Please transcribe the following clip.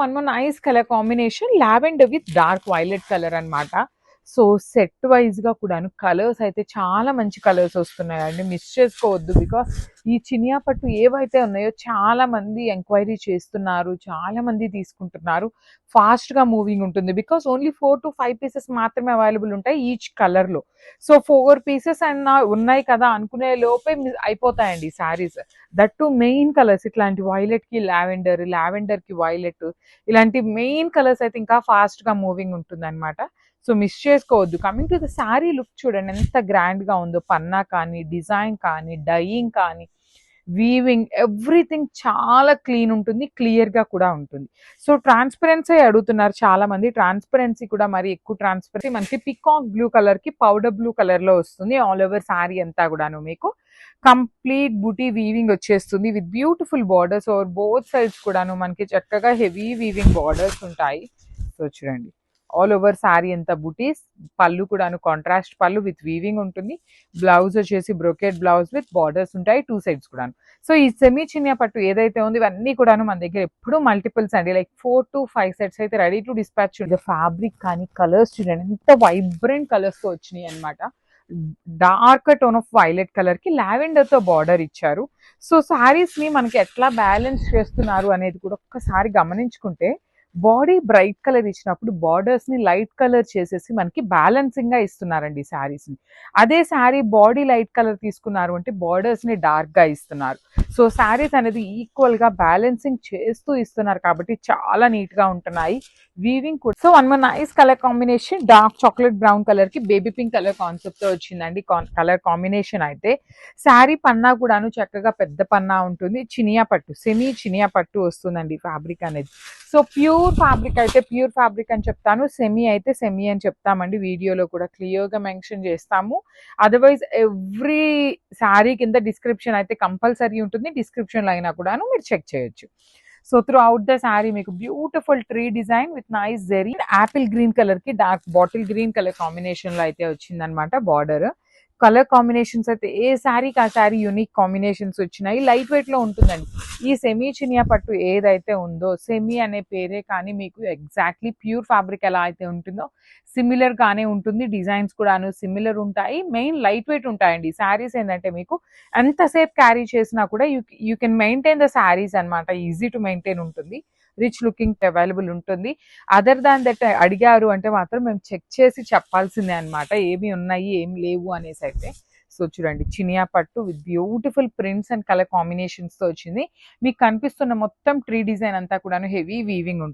One more nice colour combination lavender with dark violet colour అన్నమాట. So set wise గా కూడాను colours అయితే చాలా మంచి కలర్స్ వస్తున్నాయండి, మిస్ చేసుకోవద్దు. బికాస్ ఈ చినియా పట్టు ఏవైతే ఉన్నాయో చాలా మంది ఎంక్వైరీ చేస్తున్నారు, చాలా మంది తీసుకుంటున్నారు. ఫాస్ట్ గా మూవింగ్ ఉంటుంది బికాస్ ఓన్లీ 4 to 5 పీసెస్ మాత్రమే అవైలబుల్ ఉంటాయి ఈచ్ కలర్ లో. సో 4 పీసెస్ అన్న ఉన్నాయి కదా అనుకునే లోపే అయిపోతాయండి saris. That to main colours ఇట్లాంటి వైలెట్ కి లావెండర్, లావెండర్ కి వైలెట్, ఇలాంటి మెయిన్ కలర్స్ అయితే ఇంకా ఫాస్ట్ గా మూవింగ్ ఉంటుంది అనమాట. సో మిస్ చేసుకోవద్దు. Coming to the sari look చూడండి ఎంత గ్రాండ్ గా ఉందో. పన్నా కానీ, డిజైన్ కానీ, డైయింగ్ కానీ, వీవింగ్ ఎవ్రీథింగ్ చాలా క్లీన్ ఉంటుంది, క్లియర్ గా కూడా ఉంటుంది. సో ట్రాన్స్పరెన్సీ అడుగుతున్నారు చాలా మంది. ట్రాన్స్పరెన్సీ కూడా మరి ఎక్కువ ట్రాన్స్పరెన్సీ మనకి పికాక్ బ్లూ కలర్ కి పౌడర్ బ్లూ కలర్ లో వస్తుంది. ఆల్ ఓవర్ శారీ అంతా కూడాను మీకు కంప్లీట్ బుటీ వీవింగ్ వచ్చేస్తుంది with beautiful borders. Over both sides కూడాను మనకి చక్కగా హెవీ వీవింగ్ బార్డర్స్ ఉంటాయి. సో చూడండి ఆల్ ఓవర్ శారీ అంతా బుటీస్. పళ్ళు కూడాను కాంట్రాస్ట్ పళ్ళు విత్ వీవింగ్ ఉంటుంది. బ్లౌజ్ వచ్చేసి బ్రోకెట్ బ్లౌజ్ విత్ బార్డర్స్ ఉంటాయి టూ సైడ్స్ కూడాను. సో ఈ సెమీ చినియా పట్టు ఏదైతే ఉంది ఇవన్నీ కూడాను మన దగ్గర ఎప్పుడు మల్టిపుల్స్ అండి, లైక్ 4 to 5 సెట్స్ అయితే రెడీ టు డిస్పాచ్. ఫ్యాబ్రిక్ కానీ కలర్స్ చూడండి ఎంత వైబ్రెంట్ కలర్స్ తో వచ్చినాయి అనమాట. Dark tone of violet colour కి లావెండర్ తో బార్డర్ ఇచ్చారు. సో శారీస్ ని మనకి ఎట్లా బ్యాలెన్స్ చేస్తున్నారు అనేది కూడా ఒక్కసారి గమనించుకుంటే, బాడీ బ్రైట్ కలర్ ఇచ్చినప్పుడు బార్డర్స్ ని లైట్ కలర్ చేసేసి మనకి బ్యాలెన్సింగ్ గా ఇస్తున్నారండి శారీస్ ని. అదే శారీ బాడీ లైట్ కలర్ తీసుకున్నారు అంటే బార్డర్స్ ని డార్క్ గా ఇస్తున్నారు. సో శారీస్ అనేది ఈక్వల్ గా బ్యాలెన్సింగ్ చేస్తూ ఇస్తున్నారు కాబట్టి చాలా నీట్ గా ఉంటున్నాయి. వీవింగ్ కూడా. So one more nice colour combination, dark chocolate brown colour కి బేబీ పింక్ కలర్ కాన్సెప్ట్ తో వచ్చిందండి కలర్ కాంబినేషన్ అయితే. శారీ పన్నా కూడాను చక్కగా పెద్ద పన్నా ఉంటుంది. చినియా పట్టు, సెమీ చినియా పట్టు వస్తుందండి ఫ్యాబ్రిక్ అనేది. సో ప్యూర్ ఫ్యాబ్రిక్ అయితే ప్యూర్ ఫ్యాబ్రిక్ అని చెప్తాను, సెమీ అయితే సెమీ అని చెప్తామండి. వీడియోలో కూడా క్లియర్ గా మెన్షన్ చేస్తాము. అదర్వైజ్ ఎవ్రీ శారీ కింద డిస్క్రిప్షన్ అయితే కంపల్సరీ ఉంటుంది, డిస్క్రిప్షన్ లో అయినా కూడాను మీరు చెక్ చేయొచ్చు. సో త్రూ అవుట్ ద శారీ మీకు beautiful tree design with nice zari, apple green colour కి dark bottle green colour combination లో అయితే వచ్చిందనమాట బార్డర్. కలర్ కాంబినేషన్స్ అయితే ఏ శారీకి ఆ శారీ యూనిక్ కాంబినేషన్స్ వచ్చినాయి. లైట్ వెయిట్ లో ఉంటుందండి. ఈ సెమీ చినియా పట్టు ఏదైతే ఉందో, సెమీ అనే పేరే కానీ మీకు ఎగ్జాక్ట్లీ ప్యూర్ ఫ్యాబ్రిక్ ఎలా అయితే ఉంటుందో సిమిలర్ గానే ఉంటుంది. డిజైన్స్ కూడాను సిమిలర్ ఉంటాయి. మెయిన్ లైట్ వెయిట్ ఉంటాయండి శారీస్. ఏంటంటే మీకు ఎంతసేపు క్యారీ చేసినా కూడా you can maintain the saris అనమాట. ఈజీ టు మెయింటైన్ ఉంటుంది, రిచ్ లుకింగ్ అవైలబుల్ ఉంటుంది. అదర్ దాన్ దట్ అడిగారు అంటే మాత్రం మేము చెక్ చేసి చెప్పాల్సిందే అనమాట ఏమి ఉన్నాయి ఏమి లేవు అనేసి అయితే. సో చూడండి చినియా పట్టు with beautiful prints and colour combinations తో వచ్చింది. మీకు కనిపిస్తున్న మొత్తం ట్రీ డిజైన్ అంతా కూడా హెవీ వీవింగ్ ఉంటుంది.